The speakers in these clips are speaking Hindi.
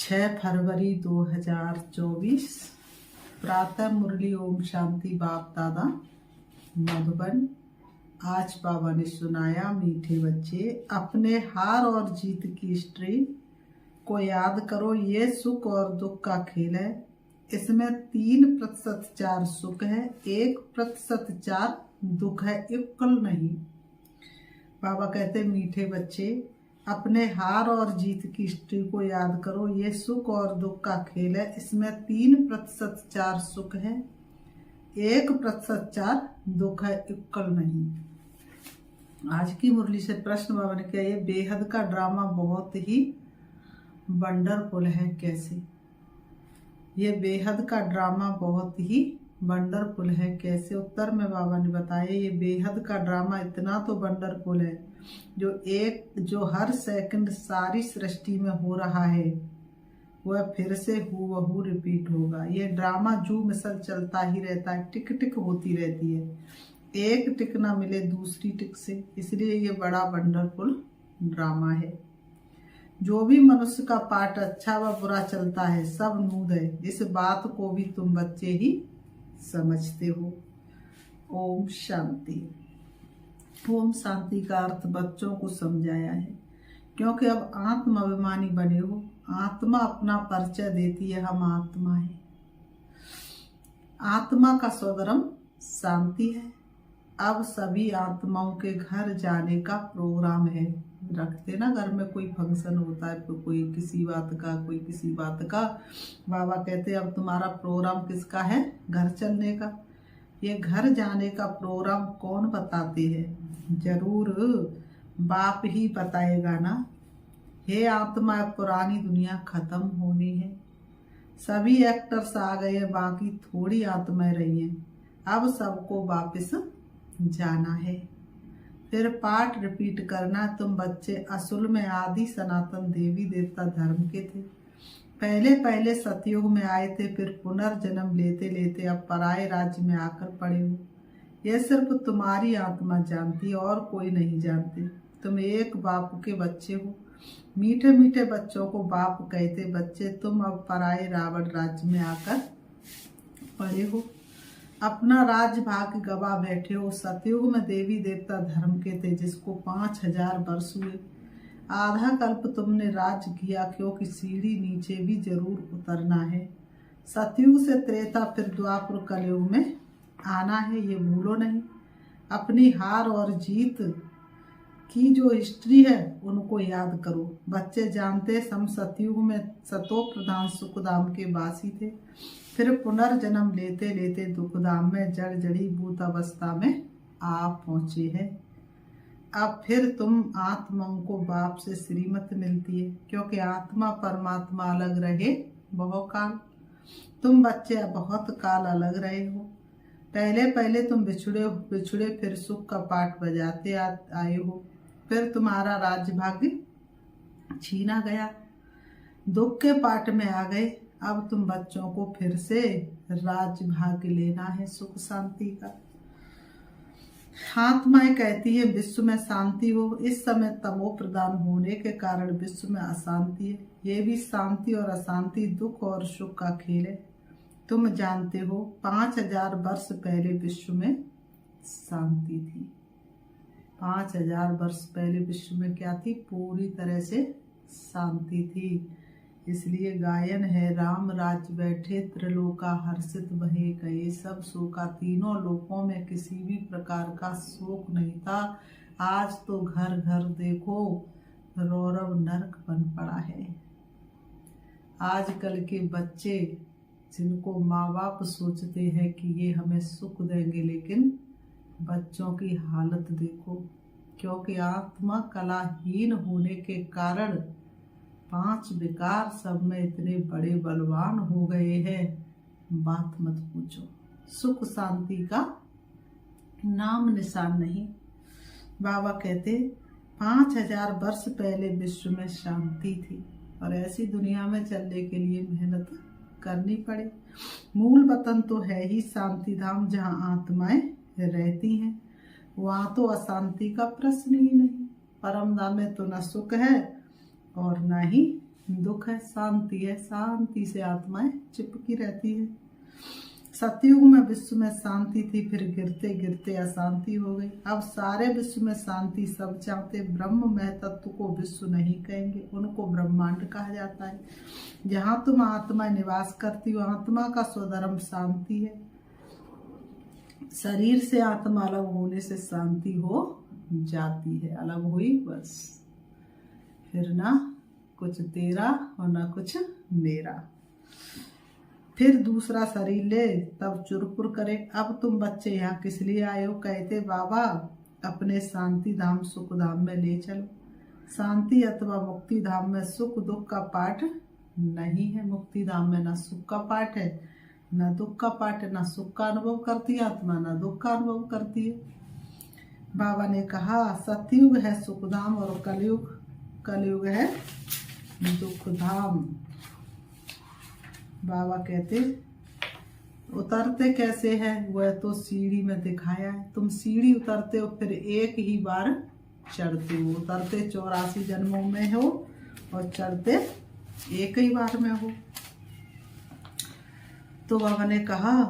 6 फरवरी 2024 प्रातः मुरली ओम शांति बाप दादा मधुबन। आज बाबा ने सुनाया, मीठे बच्चे अपने हार और जीत की हिस्ट्री को याद करो। ये सुख और दुख का खेल है। इसमें 3% 4 सुख है, 1% 4 दुख है, इक्वल नहीं। बाबा कहते मीठे बच्चे अपने हार और जीत की हिस्ट्री को याद करो। ये सुख और दुख का खेल है। इसमें 3% 4 सुख है, 1% 4 दुख है, इक्वल नहीं। आज की मुरली से प्रश्न बाबा ने किया, ये बेहद का ड्रामा बहुत ही वंडरफुल है। कैसे? ये बेहद का ड्रामा बहुत ही वंडरफुल है। कैसे? उत्तर में बाबा ने बताया, ये बेहद का ड्रामा इतना तो वंडरफुल है जो हर सेकंड सारी सृष्टि में हो रहा है, वह फिर से हूबहू रिपीट होगा। ये ड्रामा जू मिसल चलता ही रहता है, टिक टिक होती रहती है। एक टिक ना मिले दूसरी टिक से, इसलिए ये बड़ा वंडरफुल ड्रामा है। जो भी मनुष्य का पार्ट अच्छा व बुरा चलता है, सब नूद है। इस बात को भी तुम बच्चे ही समझते हो। ओम शांति। ओम शांति का अर्थ बच्चों को समझाया है, क्योंकि अब आत्म अभिमानी बने हो। आत्मा अपना परिचय देती है, हम आत्मा है। आत्मा का स्वधर्म शांति है। अब सभी आत्माओं के घर जाने का प्रोग्राम है। रखते ना, घर में कोई फंक्शन होता है तो कोई किसी बात का, कोई किसी बात का। बाबा कहते अब तुम्हारा प्रोग्राम किसका है? घर चलने का। ये घर जाने का प्रोग्राम कौन बताते हैं? जरूर बाप ही बताएगा ना। हे आत्मा, पुरानी दुनिया खत्म होनी है। सभी एक्टर्स आ गए, बाकी थोड़ी आत्माएं रही हैं। अब सबको वापस जाना है, फिर पाठ रिपीट करना। तुम बच्चे असल में आदि सनातन देवी देवता धर्म के थे। पहले पहले सतयुग में आए थे, फिर पुनर्जन्म लेते लेते अब पराये राज्य में आकर पड़े हो। यह सिर्फ तुम्हारी आत्मा जानती है, और कोई नहीं जानते। तुम एक बाप के बच्चे हो। मीठे मीठे बच्चों को बाप कहते। बच्चे, तुम अब पराये रावण राज्य में आकर पड़े हो। अपना राज भाग गवा बैठे हो। सतयुग में देवी देवता धर्म के थे, जिसको 5000 वर्ष हुए। आधा कल्प तुमने राज किया, क्योंकि सीढ़ी नीचे भी जरूर उतरना है। सतयुग से त्रेता, फिर द्वापर कलयुग में आना है, ये भूलो नहीं। अपनी हार और जीत की जो हिस्ट्री है, उनको याद करो। बच्चे जानते, हम सतयुग में सतो प्रधान सुखधाम के वासी थे, फिर पुनर्जन्म लेते लेते दुखधाम में जड़ जड़ी भूत अवस्था में आ पहुंचे हैं। अब फिर तुम आत्माओं को बाप से श्रीमत मिलती है, क्योंकि आत्मा परमात्मा अलग रहे बहुकाल। तुम बच्चे बहुत काल अलग रहे हो। पहले पहले तुम बिछुड़े फिर सुख का पाठ बजाते आए हो। फिर तुम्हारा राज्य भाग्य छीना गया, दुख के पाठ में आ गए। अब तुम बच्चों को फिर से राज्य भाग्य लेना है, सुख शांति का। आत्माएं कहती है विश्व में शांति हो। इस समय तमो प्रदान होने के कारण विश्व में अशांति है। ये भी शांति और अशांति, दुख और सुख का खेल है। तुम जानते हो 5000 वर्ष पहले विश्व में शांति थी। 5000 वर्ष पहले विश्व में क्या थी? पूरी तरह से शांति थी। इसलिए गायन है, राम राज्य बैठे त्रिलोका हर्षित बहे गए सब शोका। तीनों लोकों में किसी भी प्रकार का शोक नहीं था। आज तो घर घर देखो रौरव नरक बन पड़ा है। आजकल के बच्चे, जिनको माँ बाप सोचते हैं कि ये हमें सुख देंगे, लेकिन बच्चों की हालत देखो। क्योंकि आत्मा कलाहीन होने के कारण 5 विकार सब में इतने बड़े बलवान हो गए हैं, बात मत पूछो। सुख शांति का नाम निशान नहीं। बाबा कहते 5000 वर्ष पहले विश्व में शांति थी, और ऐसी दुनिया में चलने के लिए मेहनत करनी पड़े। मूल वतन तो है ही शांति धाम, जहाँ आत्माएं रहती हैं। वहाँ तो अशांति का प्रश्न ही नहीं। परम धाम में तो न सुख है और न ही दुख है, शांति है, शांति से आत्माएं चिपकी रहती है। सतयुग में विश्व में शांति थी, फिर गिरते गिरते अशांति हो गई। अब सारे विश्व में शांति सब चाहते। ब्रह्म में तत्व को विश्व नहीं कहेंगे, उनको ब्रह्मांड कहा जाता है। जहाँ तुम आत्मा निवास करती हो, आत्मा का स्वधर्म शांति है। शरीर से आत्मा अलग होने से शांति हो जाती है। अलग हुई बस, फिर ना कुछ तेरा और ना कुछ मेरा। फिर दूसरा शरीर ले तब चुरपुर करे। अब तुम बच्चे यहाँ किस लिए आए हो? कहते बाबा अपने शांति धाम सुख धाम में ले चलो। शांति अथवा मुक्ति धाम में सुख दुख का पाठ नहीं है। मुक्ति धाम में ना सुख का पाठ है, ना दुख का पाठ है। ना सुख का अनुभव करती है आत्मा, ना दुख का अनुभव करती है। बाबा ने कहा सतयुग है सुख धाम और कलयुग है दुख धाम। बाबा कहते उतरते कैसे है? वह तो सीढ़ी में दिखाया है। तुम सीढ़ी उतरते हो, फिर एक ही बार चढ़ते हो। उतरते 84 जन्मों में हो और चढ़ते एक ही बार में हो। तो बाबा ने कहा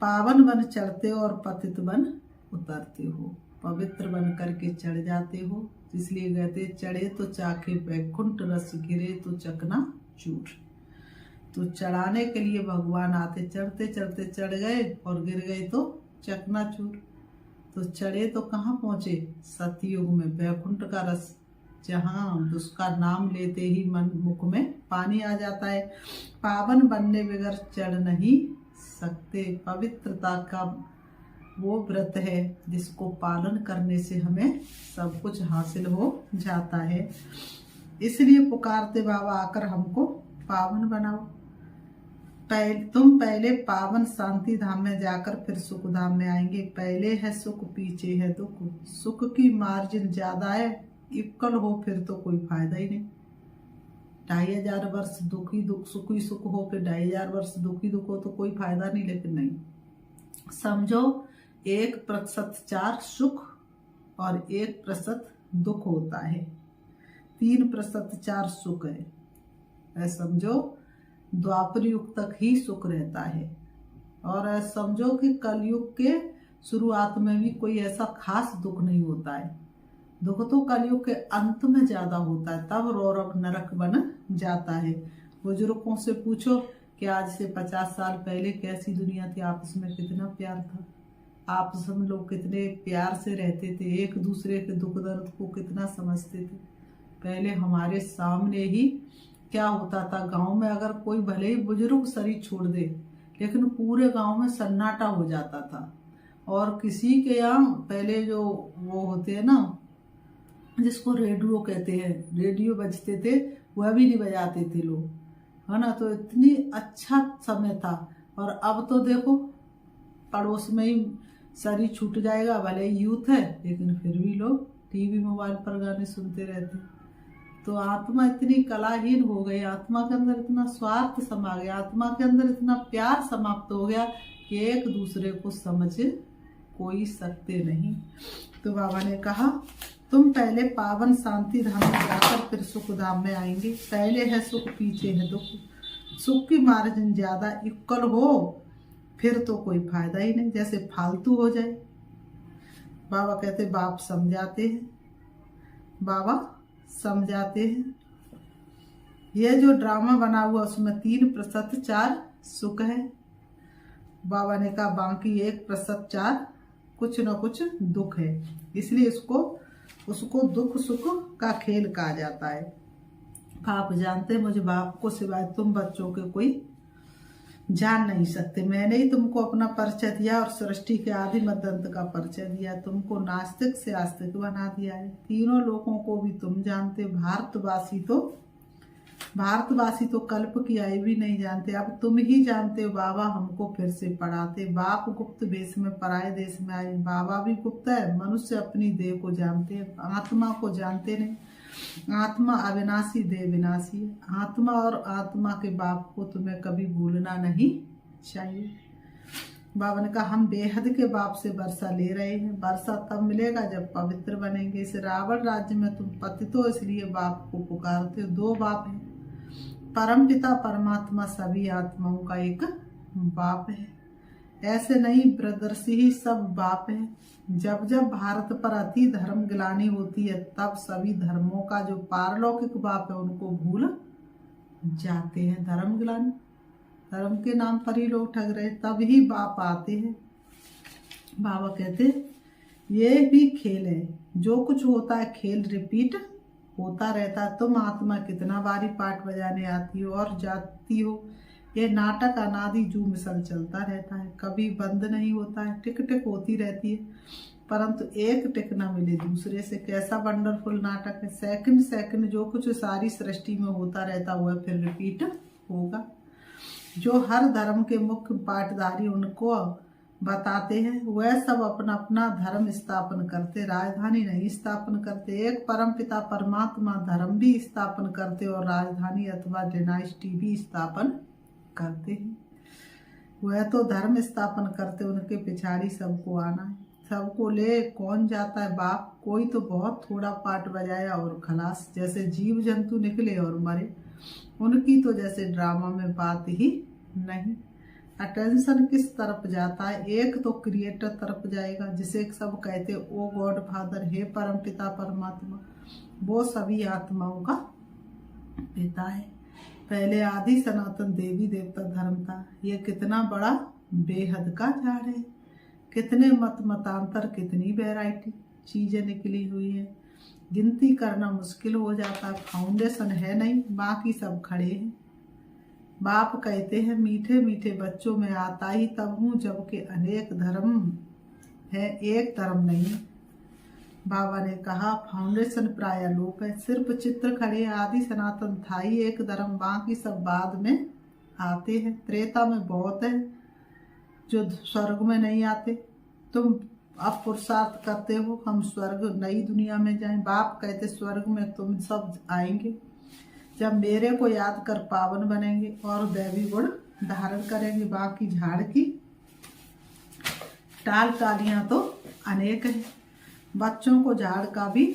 पावन बन चढ़ते हो और पतित बन उतरते हो। पवित्र बन करके चढ़ जाते हो, इसलिए कहते चढ़े तो चाखे वैकुंठ, रस गिरे तो चकना चूर। तो चढ़ाने के लिए भगवान आते, चढ़ते चढ़ते चढ़ गए और गिर गए तो चकनाचूर। तो चढ़े तो कहाँ पहुँचे? सतयुग में वैकुंठ का रस, जहाँ उसका नाम लेते ही मन मुख में पानी आ जाता है। पावन बनने बगैर चढ़ नहीं सकते। पवित्रता का वो व्रत है जिसको पालन करने से हमें सब कुछ हासिल हो जाता है। इसलिए पुकारते बाबा आकर हमको पावन बनाओ। तुम पहले पावन शांति धाम में जाकर फिर सुख धाम में आएंगे। पहले है सुख, पीछे है दुख। सुख की मार्जिन ज्यादा है, इक्वल हो फिर तो कोई फायदा ही नहीं। 2500 वर्ष दुखी दुख सुखी सुख हो, फिर 2500 वर्ष दुखी दुख हो तो कोई फायदा नहीं। लेकिन नहीं, समझो 1% 4 सुख और 1% दुख होता है। 3% 4 सुख है। समझो द्वापर युग तक ही सुख रहता है। और समझो कि कलयुग के शुरुआत में भी कोई ऐसा खास दुख नहीं होता है। दुख तो कलयुग के अंत में ज्यादा होता है, तब रौरव नरक बन जाता है। बुजुर्गों से पूछो कि आज से 50 साल पहले कैसी दुनिया थी, आपस में कितना प्यार था, आपस में लोग कितने प्यार से रहते थे, एक दूसरे के दुख दर्द को कितना समझते थे। पहले हमारे सामने ही क्या होता था, गांव में अगर कोई भले ही बुजुर्ग शरीर छोड़ दे, लेकिन पूरे गांव में सन्नाटा हो जाता था। और किसी के यहाँ पहले जो वो होते हैं ना, जिसको रेडियो कहते हैं, रेडियो बजते थे, वह भी नहीं बजाते थे लोग, है ना। तो इतनी अच्छा समय था। और अब तो देखो पड़ोस में ही शरीर छूट जाएगा, भले यूथ है लेकिन फिर भी लोग टीवी मोबाइल पर गाने सुनते रहते। तो आत्मा इतनी कलाहीन हो गई, आत्मा के अंदर इतना स्वार्थ समा गया, आत्मा के अंदर इतना प्यार समाप्त हो गया कि एक दूसरे को समझ कोई सकते नहीं। तो बाबा ने कहा तुम पहले पावन शांति धाम में जाकर फिर सुख धाम में आएंगे। पहले है सुख, पीछे है दुख। सुख की मार्जिन ज्यादा, इक्वल हो फिर तो कोई फायदा ही नहीं, जैसे फालतू हो जाए। बाबा कहते बाप समझाते हैं, बाबा समझाते हैं। यह जो ड्रामा बना हुआ उसमें 3% 4 सुख है। बाबा ने कहा बाकी 1% 4 कुछ न कुछ दुख है, इसलिए उसको दुख सुख का खेल कहा जाता है। आप जानते हैं मुझे बाप को सिवाय तुम बच्चों के कोई जान नहीं सकते। मैंने ही तुमको अपना परिचय दिया और सृष्टि के आदि मध्य अंत का परिचय दिया। तुमको नास्तिक से आस्तिक बना दिया है। तीनों लोगों को भी तुम जानते। भारतवासी तो कल्प की आय भी नहीं जानते, अब तुम ही जानते हो। बाबा हमको फिर से पढ़ाते। बाप गुप्त वेश में पराये देश में आए, बाबा भी गुप्त है। मनुष्य अपनी देह को जानते हैं, आत्मा को जानते नहीं। आत्मा अविनाशी, देह विनाशी है। आत्मा और आत्मा के बाप को तुम्हें कभी भूलना नहीं चाहिए। बाबा ने कहा हम बेहद के बाप से वर्षा ले रहे हैं। वर्षा तब मिलेगा जब पवित्र बनेंगे। इस रावण राज्य में तुम पतित हो, इसलिए बाप को पुकारते हो। 2 बाप हैं, परम पिता परमात्मा सभी आत्माओं का एक बाप है। ऐसे नहीं ब्रदर्सी ही सब बाप है। जब जब भारत पर अति धर्म गिलानी होती है तब सभी धर्मों का जो पारलौकिक बाप है उनको भूल जाते हैं। धर्म गिलानी, धर्म के नाम पर ही लोग ठग रहे, तब ही बाप आते हैं। बाबा कहते ये भी खेल है, जो कुछ होता है खेल रिपीट होता रहता है। तुम आत्मा कितना बारी पाठ बजाने आती हो और जाती हो, ये नाटक अनादि जू मिसल चलता रहता है, कभी बंद नहीं होता है, टिक टिक होती रहती है, परंतु एक टिक न मिले दूसरे से। कैसा वंडरफुल नाटक है, सेकंड सेकंड जो कुछ सारी सृष्टि में होता रहता हुआ फिर रिपीट होगा। जो हर धर्म के मुख्य पाठधारी उनको बताते हैं वह सब अपना अपना धर्म स्थापन करते, राजधानी नहीं स्थापन करते। एक परम पिता परमात्मा धर्म भी स्थापन करते और राजधानी अथवा डायनेस्टी भी स्थापन करते हैं। वह तो धर्म स्थापन करते, उनके पिछाड़ी सबको आना है। सबको ले कौन जाता है बाप, कोई तो बहुत थोड़ा पाठ बजाया और खलास। जैसे जीव जंतु निकले और मरे, उनकी तो जैसे ड्रामा में बात ही नहीं। अटेंशन किस तरफ जाता है, एक तो क्रिएटर तरफ जाएगा जिसे सब कहते ओ गॉड फादर, हे परम पिता परमात्मा, वो सभी आत्माओं का पिता है। पहले आदि सनातन देवी देवता धर्म था। ये कितना बड़ा बेहद का झाड़ है, कितने मत मतांतर, कितनी वैरायटी चीजें निकली हुई है, गिनती करना मुश्किल हो जाता है। फाउंडेशन है नहीं, बाकी सब खड़े हैं। बाप कहते हैं मीठे मीठे बच्चों में आता ही तब हूँ जबकि अनेक धर्म है, एक धर्म नहीं। बाबा ने कहा फाउंडेशन प्राय लोक है, सिर्फ चित्र खड़े, आदि सनातन था ही एक धर्म, बाकी सब बाद में आते हैं। त्रेता में बहुत है जो स्वर्ग में नहीं आते। तुम अब पुरुषार्थ करते हो हम स्वर्ग नई दुनिया में जाएं। बाप कहते स्वर्ग में तुम सब आएंगे जब मेरे को याद कर पावन बनेंगे और दैवी गुण धारण करेंगे। बाकी झाड़ की टाल टालियां तो अनेक हैं। बच्चों को झाड़ का भी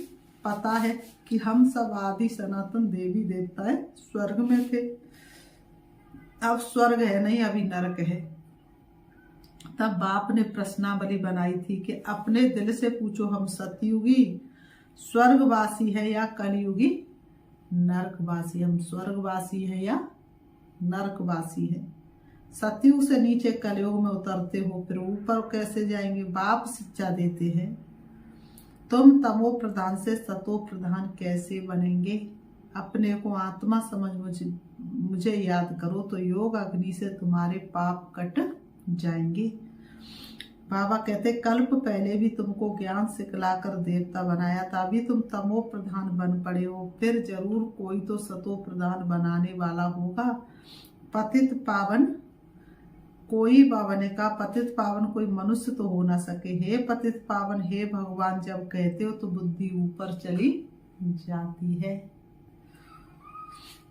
पता है कि हम सब आदि सनातन देवी देवताएं स्वर्ग में थे, अब स्वर्ग है नहीं, अभी नरक है। तब बाप ने प्रश्नावली बनाई थी कि अपने दिल से पूछो हम सतयुगी स्वर्गवासी है या कलयुगी नरकवासी। हम स्वर्गवासी है या नरकवासी है। सतयुग से नीचे कलयुग में उतरते हो, फिर ऊपर कैसे जाएंगे। बाप शिक्षा देते हैं तुम तमो प्रधान से सतो प्रधान कैसे बनेंगे। अपने को आत्मा समझ मुझे याद करो तो योग अग्नि से तुम्हारे पाप कट जाएंगे। बाबा कहते कल्प पहले भी तुमको ज्ञान सिखलाकर देवता बनाया था, अभी तुम तमो प्रधान बन पड़े हो, फिर जरूर कोई तो सतो प्रधान बनाने वाला होगा। पतित पावन कोई, बाबा ने कहा पतित पावन कोई मनुष्य तो हो ना सके। हे पतित पावन, हे भगवान जब कहते हो तो बुद्धि ऊपर चली जाती है।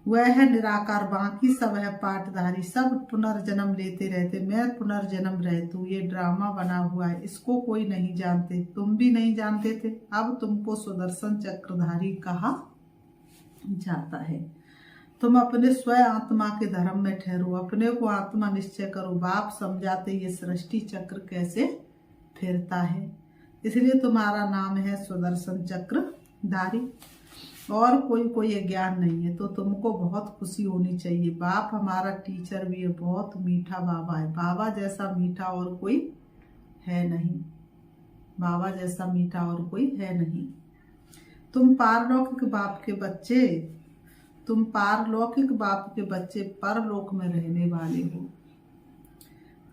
वह है निराकार, बाकी सब है पाठधारी, सब पुनर्जन्म लेते रहते। मैं पुनर्जन्म रहती हूँ, ये ड्रामा बना हुआ है, इसको कोई नहीं जानते, तुम भी नहीं जानते थे। अब तुमको सुदर्शन चक्रधारी कहा जाता है। तुम अपने स्वयं आत्मा के धर्म में ठहरो, अपने को आत्मा निश्चय करो। बाप समझाते ये सृष्टि चक्र कैसे फिरता है, इसलिए तुम्हारा नाम है सुदर्शन चक्रधारी। और कोई ये ज्ञान नहीं है तो तुमको बहुत खुशी होनी चाहिए। बाप हमारा टीचर भी है, बहुत मीठा बाबा है। बाबा जैसा मीठा और कोई है नहीं, बाबा जैसा मीठा और कोई है नहीं। तुम पारलौकिक बाप के बच्चे, तुम पारलौकिक बाप के बच्चे परलोक में रहने वाले हो,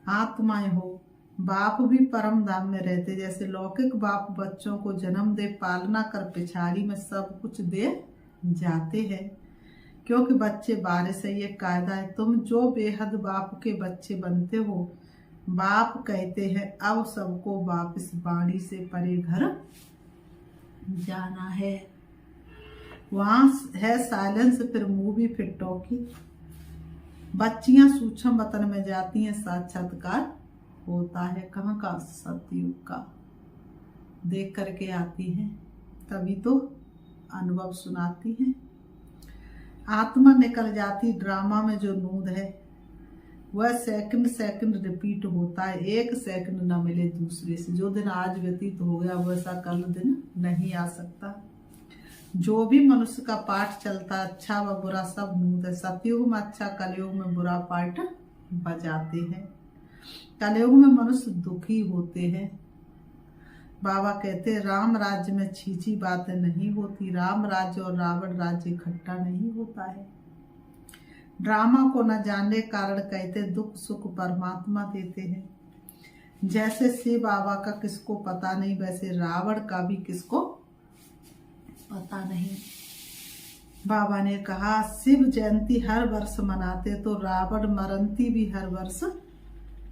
आत्माएं हो। बाप भी परम धाम में रहते, जैसे लौकिक बाप बच्चों को जन्म दे पालना कर पिछाड़ी में सब कुछ दे जाते हैं, क्योंकि बच्चे बारिश है, ये कायदा है। तुम जो बेहद बाप के बच्चे बनते हो, बाप कहते हैं अब सबको वापस वाणी से परे घर जाना है। वहां है साइलेंस, फिर मूवी, फिर टॉकी। बच्चियां सूक्ष्म वतन में जाती हैं, साक्षात्कार होता है। कहाँ का? सतयुग का। देख करके आती हैं, तभी तो अनुभव सुनाती हैं। आत्मा निकल जाती। ड्रामा में जो नूद है वह सेकंड सेकंड रिपीट होता है, एक सेकंड न मिले दूसरे से। जो दिन आज व्यतीत हो गया वैसा कल दिन नहीं आ सकता। जो भी मनुष्य का पाठ चलता, अच्छा व बुरा सब नूद है। सतयुग में अच्छा, कलयुग में बुरा पाठ बजाते हैं। कलयुग में मनुष्य दुखी होते हैं। बाबा कहते राम राज्य में छीछी बातें नहीं होती। राम राज्य और रावण राज्य इकट्ठा नहीं होता है। ड्रामा को न जानने कारण कहते दुख सुख परमात्मा देते हैं। जैसे शिव बाबा का किसको पता नहीं, वैसे रावण का भी किसको पता नहीं। बाबा ने कहा शिव जयंती हर वर्ष मनाते तो रावण मरंती भी हर वर्ष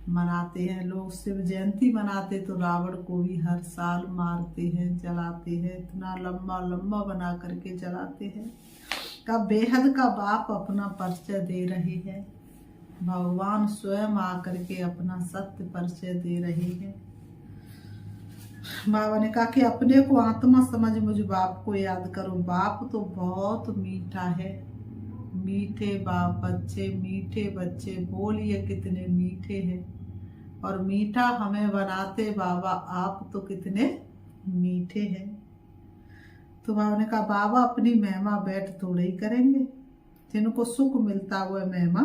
मनाते हैं। लोग शिव जयंती मनाते तो रावण को भी हर साल मारते हैं, जलाते हैं। इतना लंबा लंबा बना करके जलाते हैं। का बेहद का बाप अपना परिचय दे रहे हैं। भगवान स्वयं आकर के अपना सत्य परिचय दे रहे हैं। बाबा ने कहा कि अपने को आत्मा समझ मुझ बाप को याद करो। बाप तो बहुत मीठा है। मीठे बाप बच्चे, मीठे बच्चे, बोलिए कितने मीठे हैं। और मीठा हमें बनाते बाबा आप तो कितने मीठे हैं। तो बाबा ने कहा बाबा अपनी महिमा बैठ थोड़े ही करेंगे। जिनको सुख मिलता है वह महिमा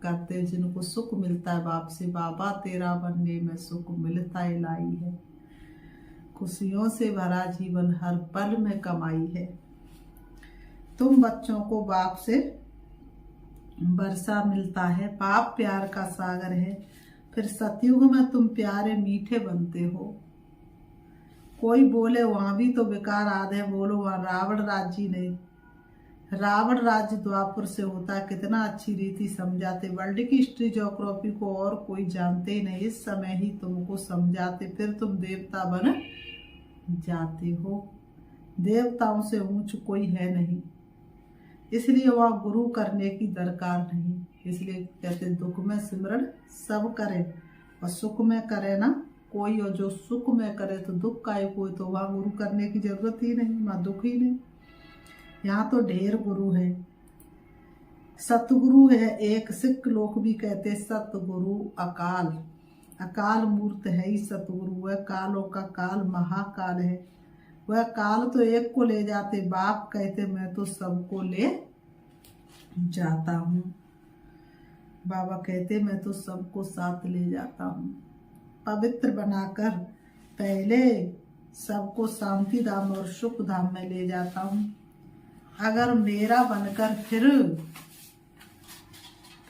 करते। जिनको सुख मिलता है बाप से, बाबा तेरा बनने में सुख मिलता इलाई है। खुशियों से भरा जीवन हर पल में कमाई है। तुम बच्चों को बाप से वर्षा मिलता है। बाप प्यार का सागर है। फिर सतयुग में तुम प्यारे मीठे बनते हो। कोई बोले वहां भी तो बेकार आधे बोलो वहां रावण राज्य नहीं। रावण राज्य द्वापर से होता है। कितना अच्छी रीति समझाते। वर्ल्ड की हिस्ट्री ज्योग्राफी को और कोई जानते ही नहीं। इस समय ही तुमको समझाते, फिर तुम देवता बन जाते हो। देवताओं से ऊंच कोई है नहीं, इसलिए वहाँ गुरु करने की दरकार नहीं। इसलिए कहते दुख में सिमरण सब करे और सुख में करे ना कोई। और जो सुख में करे तो दुख का कोई, तो वहाँ गुरु करने की जरूरत ही नहीं, वहाँ दुख ही नहीं। यहाँ तो ढेर गुरु है। सतगुरु है एक, सिख लोग भी कहते सतगुरु अकाल। अकाल मूर्त है ही सतगुरु। वह कालों का काल महाकाल है। वह काल तो एक को ले जाते। बाप कहते मैं तो सबको ले जाता हूँ। बाबा कहते मैं तो सबको साथ ले जाता हूँ। पवित्र बनाकर पहले सबको शांति धाम और सुख धाम में ले जाता हूँ। अगर मेरा बनकर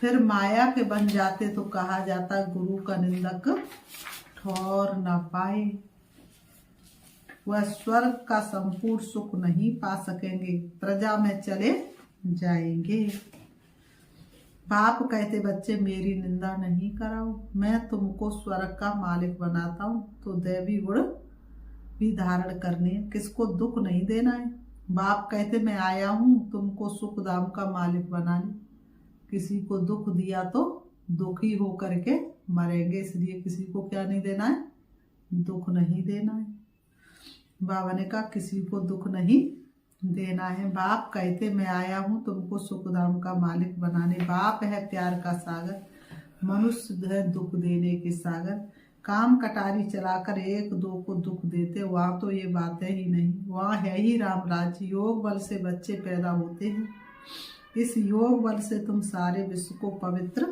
फिर माया के बन जाते तो कहा जाता गुरु का निंदक ठौर न पाए। वह स्वर्ग का संपूर्ण सुख नहीं पा सकेंगे, प्रजा में चले जाएंगे। बाप कहते बच्चे मेरी निंदा नहीं कराओ, मैं तुमको स्वर्ग का मालिक बनाता हूँ। तो दैवी गुण भी धारण करने, किसको दुख नहीं देना है। बाप कहते मैं आया हूँ तुमको सुख धाम का मालिक बनाने। किसी को दुख दिया तो दुखी हो करके मरेंगे, इसलिए किसी को क्या नहीं देना है, दुख नहीं देना है। बाबा ने कहा किसी को दुख नहीं देना है। बाप कहते मैं आया हूँ तुमको सुखधाम का मालिक बनाने। बाप है प्यार का सागर, मनुष्य है दुख देने के सागर। काम कटारी चलाकर एक दो को दुख देते, वहाँ तो ये बातें ही नहीं। वहाँ है ही राम राज्य। योग बल से बच्चे पैदा होते हैं। इस योग बल से तुम सारे विश्व को पवित्र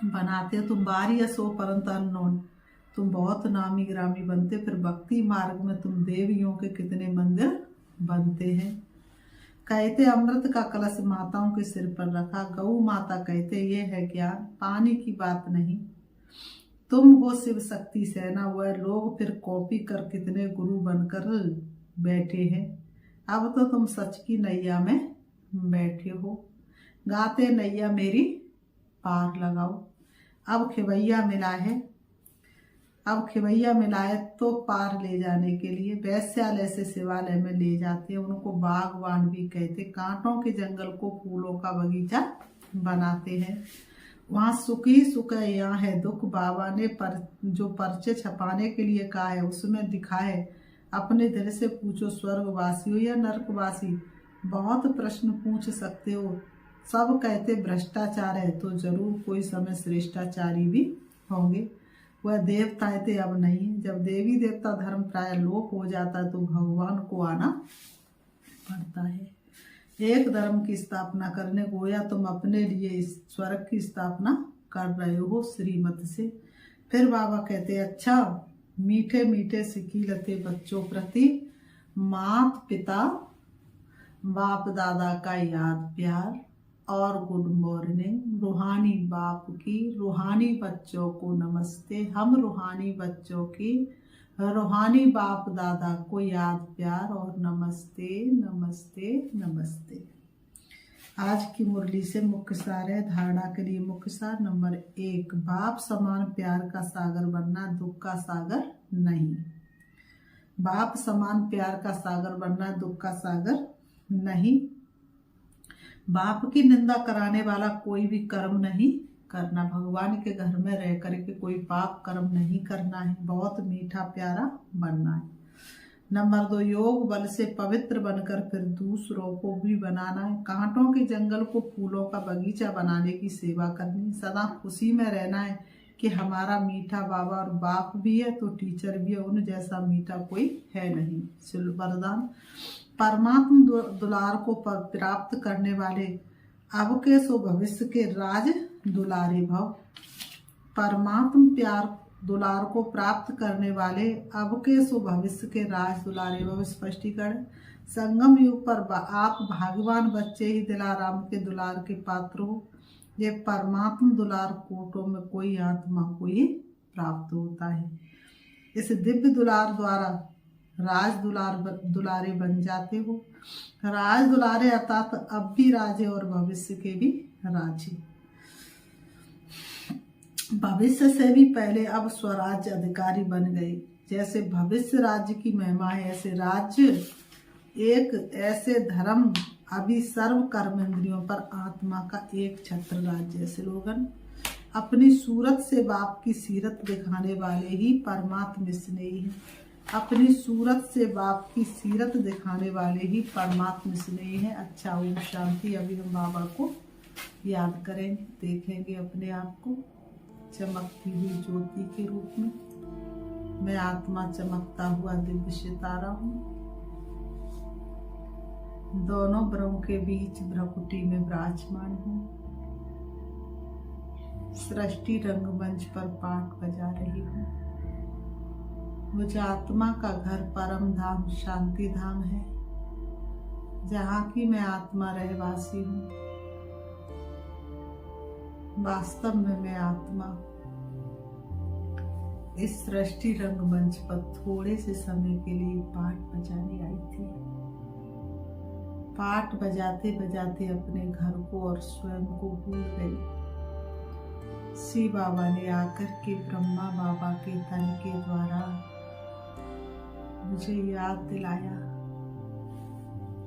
बनाते हो। तुम बारी असो परंत अननोन, तुम बहुत नामी ग्रामी बनते। फिर भक्ति मार्ग में तुम देवियों के कितने मंदिर बनते हैं। कहते अमृत का कलश माताओं के सिर पर रखा। गौ माता कहते ये है ज्ञान, पानी की बात नहीं। तुम हो शिव शक्ति सेना। वह लोग फिर कॉपी कर कितने गुरु बनकर बैठे हैं। अब तो तुम सच की नैया में बैठे हो। गाते नैया मेरी पार लगाओ। अब खिवैया मिला है, अब खिवैया मिला है तो पार ले जाने के लिए वैश्यालय से शिवालय में ले जाते हैं। उनको बागवान भी कहते। कांटों के जंगल को फूलों का बगीचा बनाते हैं। वहाँ सुख ही सुख है, यहाँ है दुख। बाबा ने जो पर्चे छपाने के लिए कहा है उसमें दिखा है। अपने दिल से पूछो स्वर्गवासी हो या नरकवासी, बहुत प्रश्न पूछ सकते हो। सब कहते भ्रष्टाचार है, तो जरूर कोई समय श्रेष्ठाचारी भी होंगे। वह देवताएं थे, अब नहीं। जब देवी देवता धर्म प्राय लोप हो जाता है तो भगवान को आना पड़ता है। एक धर्म की स्थापना करने को, या तुम अपने लिए इस स्वर्ग की स्थापना कर रहे हो श्रीमत से। फिर बाबा कहते, अच्छा मीठे मीठे सिखिलते बच्चों प्रति मात पिता बाप दादा का याद प्यार और गुड मॉर्निंग। रूहानी बाप की रूहानी बच्चों को नमस्ते। हम रूहानी बच्चों की रूहानी बाप दादा को याद प्यार और नमस्ते नमस्ते नमस्ते। आज की मुरली से मुख्य सार है। धारणा के लिए मुख्य सार नंबर 1, बाप समान प्यार का सागर बनना, दुख का सागर नहीं। बाप समान प्यार का सागर बनना, दुख का सागर नहीं। बाप की निंदा कराने वाला कोई भी कर्म नहीं करना। भगवान के घर में रह करके कोई पाप कर्म नहीं करना है। बहुत मीठा प्यारा बनना है। नंबर 2, योग बल से पवित्र बनकर फिर दूसरों को भी बनाना है। कांटों के जंगल को फूलों का बगीचा बनाने की सेवा करनी। सदा खुशी में रहना है कि हमारा मीठा बाबा और बाप भी है तो टीचर भी है, उन जैसा मीठा कोई है नहीं। वरदान, परमात्मा दुलार को प्राप्त करने वाले अब के सो भविष्य के राज दुलारे भव। परमात्मा प्यार दुलार को प्राप्त करने वाले अब के सो भविष्य के राज दुलारे भव। स्पष्टीकरण, संगम युग पर आप भाग्यवान बच्चे ही दिलाराम के दुलार के पात्र हो। ये परमात्मा दुलार कोटों में कोई आत्मा को ही प्राप्त होता है। इस दिव्य दुलार द्वारा राज दुलारे बन जाते हो। राज दुलारे अर्थात अब भी राजे और भविष्य के भी राजे। भविष्य से भी पहले अब स्वराज्य अधिकारी बन गए। जैसे भविष्य राज्य की महिमा है, ऐसे राज्य एक ऐसे धर्म अभी सर्व कर्मेंद्रियों पर आत्मा का एक छत्र राज्य। स्लोगन, अपनी सूरत से बाप की सीरत दिखाने वाले ही परमात्मा स्नेही है। अपनी सूरत से बाप की सीरत दिखाने वाले ही परमात्मा स्नेही है। अच्छा, ओम शांति। अभी हम बाबा को याद करेंगे, देखेंगे अपने आप को चमकती हुई ज्योति के रूप में। मैं आत्मा चमकता हुआ दिव्य सितारा हूँ। दोनों ब्रह्म के बीच भ्रकुटी में विराजमान हूँ। सृष्टि रंगमंच पर पाठ बजा रही हूँ। मुझे आत्मा का घर परम धाम शांति धाम है, जहाँ की मैं आत्मा रहवासी हूँ। वास्तव में मैं आत्मा इस सृष्टि रंगमंच पर थोड़े से समय के लिए पाठ बजाने आई थी। पाठ बजाते बजाते अपने घर को और स्वयं को भूल गई। शिव बाबा ने आकर के ब्रह्मा बाबा के तन के द्वारा मुझे याद दिलाया।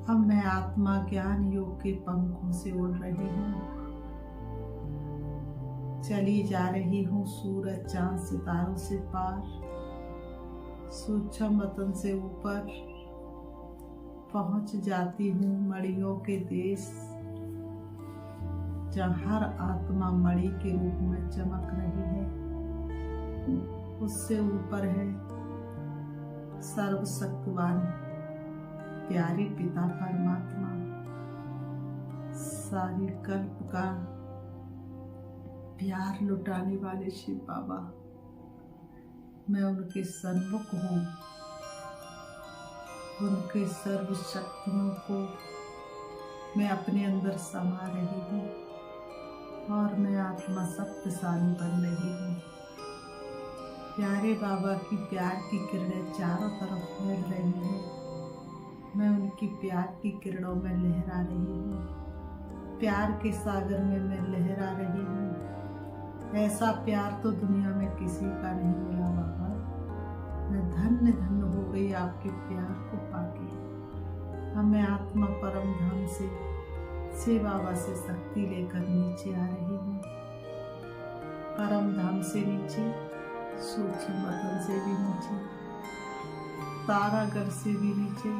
अब मैं आत्मा ज्ञान योग के पंखों से उड़ रही हूँ। चली जा रही हूँ सूरज चांद सितारों से पार, सूक्ष्म वतन से ऊपर पहुंच जाती हूँ मणियों के देश, जहाँ हर आत्मा मणि के रूप में चमक रही है। उससे ऊपर है सर्वशक्तिवान प्यारे पिता परमात्मा, सारी कल्प का प्यार लुटाने वाले शिव बाबा। मैं उनके सन्मुख हूँ। उनके सर्व शक्तियों को मैं अपने अंदर समा रही हूँ और मैं आत्मा शक्तिशाली बन रही हूँ। प्यारे बाबा की प्यार की किरणें चारों तरफ फैल रही हैं। मैं उनकी प्यार की किरणों में लहरा रही हूँ। प्यार के सागर में मैं लहरा रही हूँ। ऐसा प्यार तो दुनिया में किसी का नहीं मिला बाबा। मैं धन्य धन्य हो गई आपके प्यार को पाके। अब मैं आत्मा परम धाम से शिव बाबा से शक्ति लेकर नीचे आ रही हूँ। परम धाम से नीचे, सूक्ष्म वतन से भी नीचे, तारागढ़ से भी नीचे,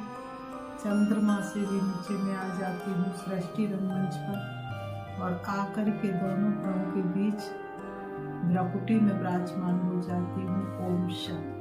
चंद्रमा से भी नीचे में आ जाती हूँ सृष्टि रंगमंच पर और आकर के दोनों ग्रहों के बीच भ्रकुटी में विराजमान हो जाती हूँ। ओम शांति।